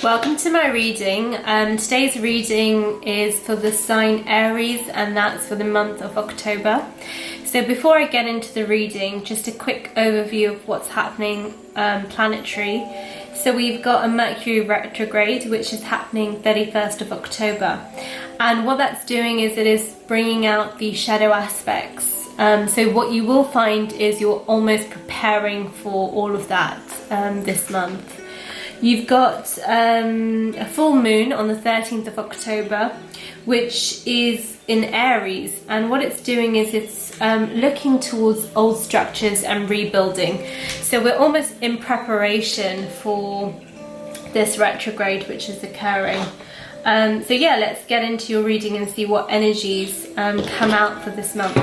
Welcome to my reading. Today's reading is for the sign Aries, and that's for the month of October. So before I get into the reading, just a quick overview of what's happening planetary. So we've got a Mercury retrograde, which is happening 31st of October. And what that's doing is it is bringing out the shadow aspects. So what you will find is you're almost preparing for all of that this month. You've got a full moon on the 13th of October, which is in Aries, and what it's doing is it's looking towards old structures and rebuilding. So we're almost in preparation for this retrograde which is occurring. So yeah, let's get into your reading and see what energies come out for this month.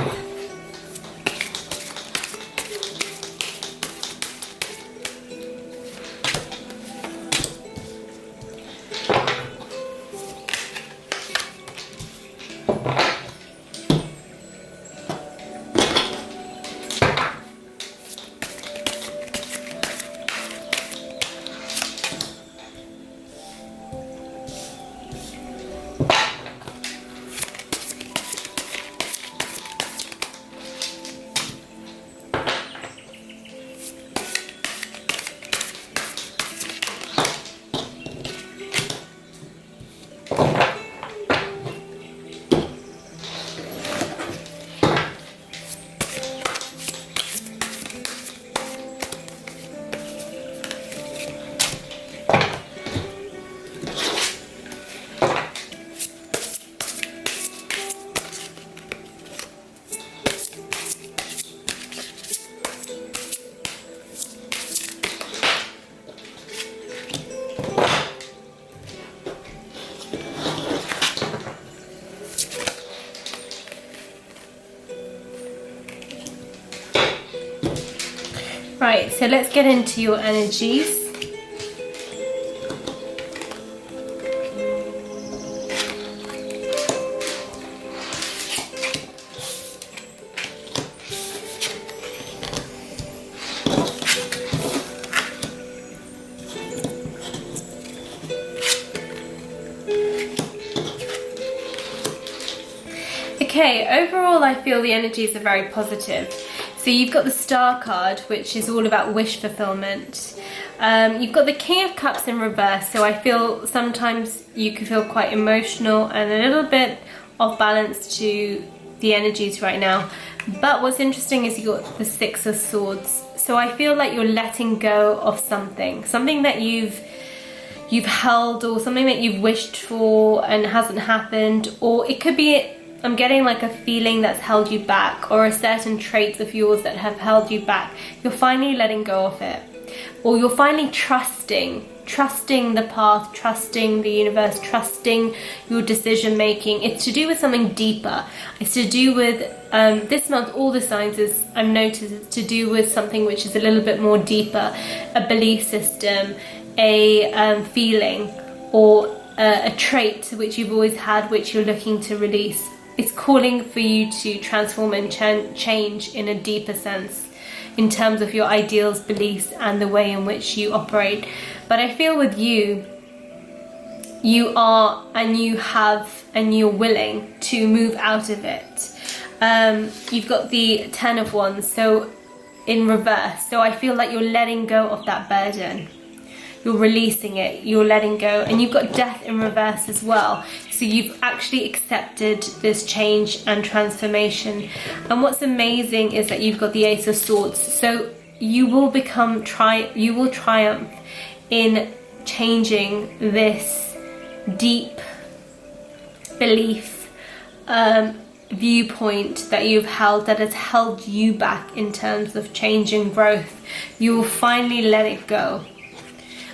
Right, so let's get into your energies. Okay, overall I feel the energies are very positive. So you've got the Star card, which is all about wish fulfillment. You've got the King of Cups in reverse, so I feel sometimes you can feel quite emotional and a little bit off balance to the energies right now. But what's interesting is you've got the Six of Swords. So I feel like you're letting go of something that you've held, or something that you've wished for and hasn't happened, or it could be, I'm getting like a feeling that's held you back, or a certain trait of yours that have held you back. You're finally letting go of it, or you're finally trusting the path, trusting the universe, trusting your decision making. It's to do with something deeper. It's to do with this month, all the signs is, I've noticed, it's to do with something which is a little bit more deeper, a belief system, a feeling, or a trait which you've always had, which you're looking to release. It's calling for you to transform and change in a deeper sense in terms of your ideals, beliefs, and the way in which you operate. But I feel with you, you are, and you have, and you're willing to move out of it. You've got the Ten of Wands, so in reverse. So I feel like you're letting go of that burden. You're releasing it, you're letting go, and you've got Death in reverse as well. So you've actually accepted this change and transformation. And what's amazing is that you've got the Ace of Swords. So you will you will triumph in changing this deep belief, viewpoint that you've held, that has held you back in terms of change and growth. You will finally let it go.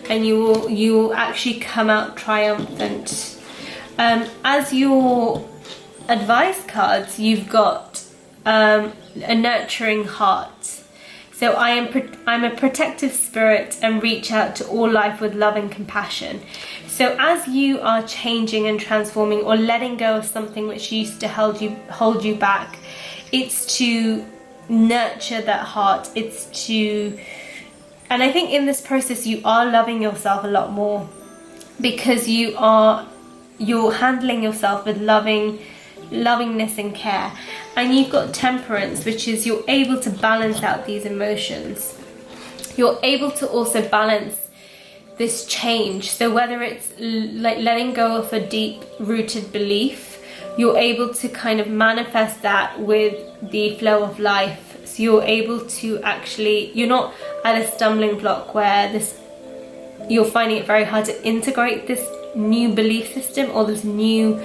And you will actually come out triumphant. As your advice cards, you've got a nurturing heart. So I'm a protective spirit and reach out to all life with love and compassion. So as you are changing and transforming, or letting go of something which used to hold you back, it's to nurture that heart. And I think in this process you are loving yourself a lot more. because you're handling yourself with lovingness and care. And you've got temperance, which is you're able to balance out these emotions. You're able to also balance this change. So whether it's like letting go of a deep rooted belief, you're able to kind of manifest that with the flow of life. So you're able to actually, you're not at a stumbling block where you're finding it very hard to integrate this new belief system or this new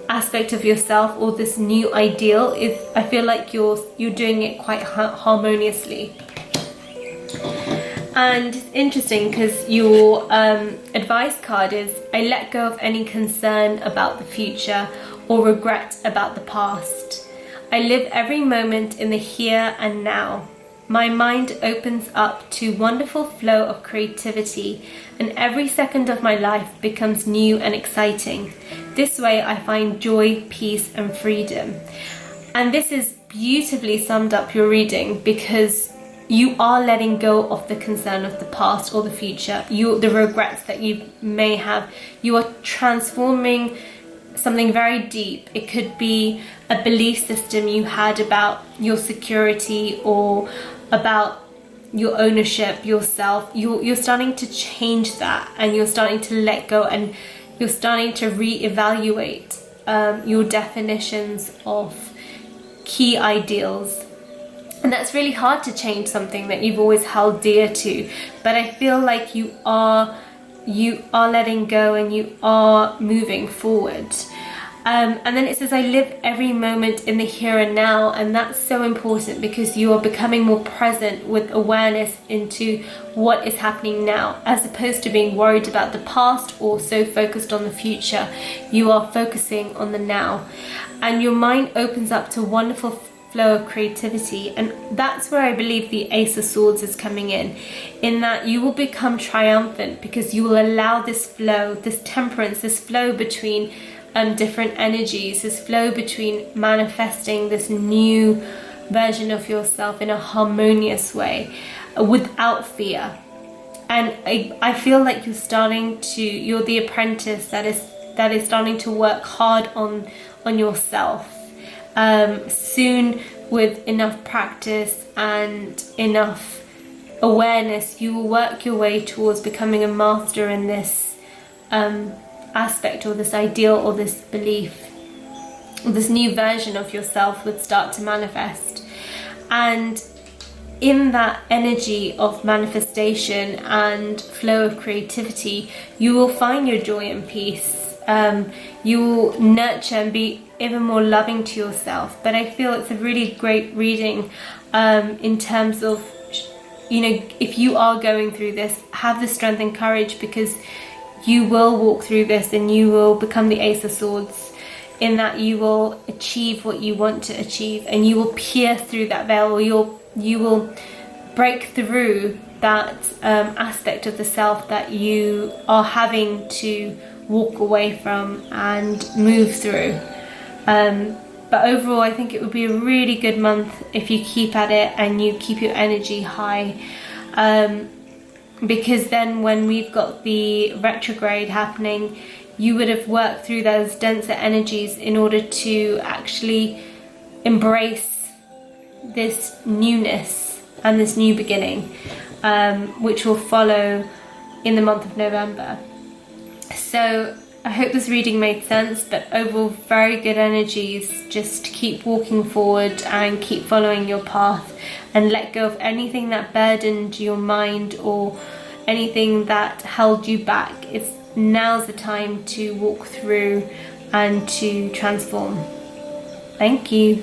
aspect of yourself or this new ideal. I feel like you're doing it quite harmoniously. And it's interesting because your advice card is, I let go of any concern about the future or regret about the past. I live every moment in the here and now. My mind opens up to wonderful flow of creativity, and every second of my life becomes new and exciting. This way I find joy, peace and freedom. And this is beautifully summed up your reading, because you are letting go of the concern of the past or the future, the regrets that you may have. You are transforming something very deep. It could be a belief system you had about your security or about your ownership, yourself. You're starting to change that, and you're starting to let go, and you're starting to reevaluate your definitions of key ideals. And that's really hard to change something that you've always held dear to, but I feel like you are letting go and you are moving forward. And then it says, I live every moment in the here and now, and that's so important because you are becoming more present with awareness into what is happening now, as opposed to being worried about the past or so focused on the future. You are focusing on the now, and your mind opens up to wonderful flow of creativity. And that's where I believe the Ace of Swords is coming in that you will become triumphant because you will allow this flow, this temperance, this flow between different energies, this flow between manifesting this new version of yourself in a harmonious way without fear. And I feel like you're the apprentice that is starting to work hard on yourself. Soon, with enough practice and enough awareness, you will work your way towards becoming a master in this aspect or this ideal or this belief. This new version of yourself would start to manifest. And in that energy of manifestation and flow of creativity, you will find your joy and peace. You will nurture and be even more loving to yourself. But I feel it's a really great reading in terms of, if you are going through this, have the strength and courage, because you will walk through this and you will become the Ace of Swords, in that you will achieve what you want to achieve, and you will pierce through that veil, or you will break through that aspect of the self that you are having to walk away from and move through. But overall, I think it would be a really good month if you keep at it and you keep your energy high, because then when we've got the retrograde happening, you would have worked through those denser energies in order to actually embrace this newness and this new beginning, which will follow in the month of November. So I hope this reading made sense, but overall very good energies. Just keep walking forward and keep following your path, and let go of anything that burdened your mind or anything that held you back. Now's the time to walk through and to transform. Thank you.